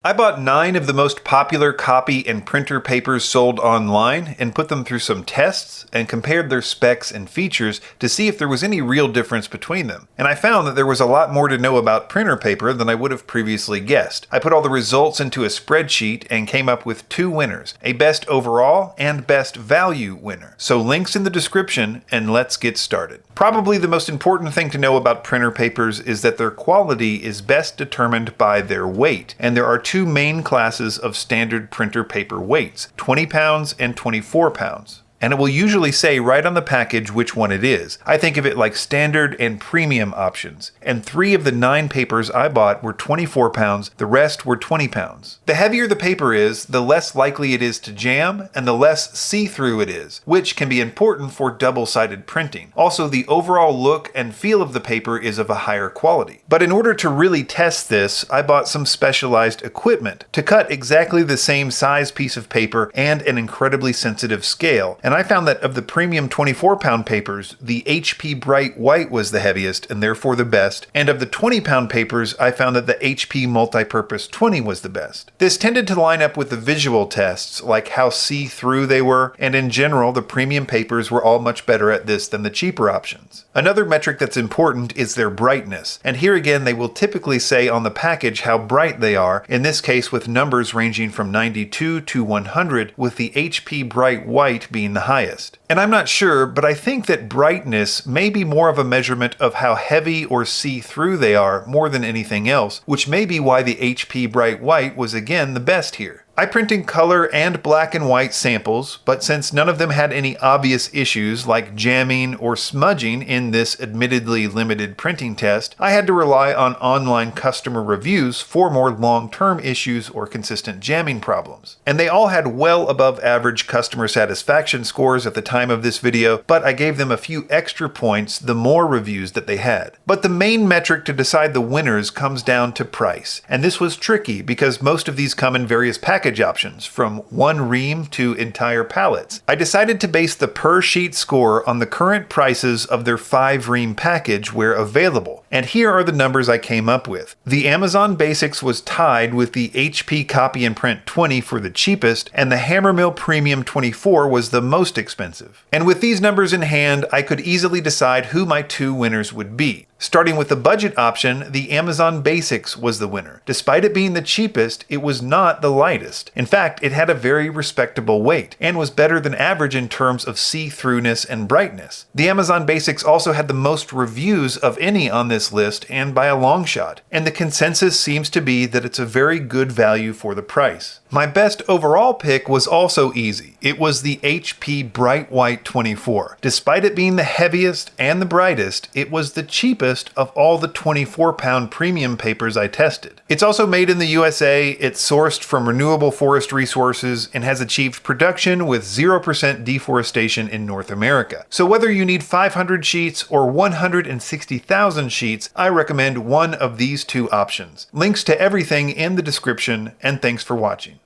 I bought 9 of the most popular copy and printer papers sold online and put them through some tests and compared their specs and features to see if there was any real difference between them. And I found that there was a lot more to know about printer paper than I would have previously guessed. I put all the results into a spreadsheet and came up with 2 winners, a best overall and best value winner. So links in the description and let's get started. Probably the most important thing to know about printer papers is that their quality is best determined by their weight, and there are 2 main classes of standard printer paper weights, 20 pounds and 24 pounds. And it will usually say right on the package which one it is. I think of it like standard and premium options. And 3 of the 9 papers I bought were 24 pounds, the rest were 20 pounds. The heavier the paper is, the less likely it is to jam, and the less see-through it is, which can be important for double-sided printing. Also, the overall look and feel of the paper is of a higher quality. But in order to really test this, I bought some specialized equipment to cut exactly the same size piece of paper and an incredibly sensitive scale. And I found that of the premium 24-pound papers, the HP Bright White was the heaviest and therefore the best, and of the 20-pound papers, I found that the HP Multipurpose 20 was the best. This tended to line up with the visual tests, like how see-through they were, and in general, the premium papers were all much better at this than the cheaper options. Another metric that's important is their brightness, and here again they will typically say on the package how bright they are, in this case with numbers ranging from 92 to 100, with the HP Bright White being the highest. And I'm not sure, but I think that brightness may be more of a measurement of how heavy or see-through they are more than anything else, which may be why the HP Bright White was again the best here. I printed color and black and white samples, but since none of them had any obvious issues like jamming or smudging in this admittedly limited printing test, I had to rely on online customer reviews for more long-term issues or consistent jamming problems. And they all had well above average customer satisfaction scores at the time of this video, but I gave them a few extra points the more reviews that they had. But the main metric to decide the winners comes down to price, and this was tricky because most of these come in various package options, from 1 ream to entire pallets. I decided to base the per sheet score on the current prices of their 5 ream package where available, and here are the numbers I came up with. The Amazon Basics was tied with the HP Copy and Print 20 for the cheapest, and the Hammermill Premium 24 was the most expensive. And with these numbers in hand, I could easily decide who my 2 winners would be. Starting with the budget option, the Amazon Basics was the winner. Despite it being the cheapest, it was not the lightest. In fact, it had a very respectable weight, and was better than average in terms of see-throughness and brightness. The Amazon Basics also had the most reviews of any on this list, and by a long shot. And the consensus seems to be that it's a very good value for the price. My best overall pick was also easy. It was the HP Bright White 24. Despite it being the heaviest and the brightest, it was the cheapest of all the 24-pound premium papers I tested. It's also made in the USA, it's sourced from renewable forest resources, and has achieved production with 0% deforestation in North America. So whether you need 500 sheets or 160,000 sheets, I recommend one of these 2 options. Links to everything in the description, and thanks for watching.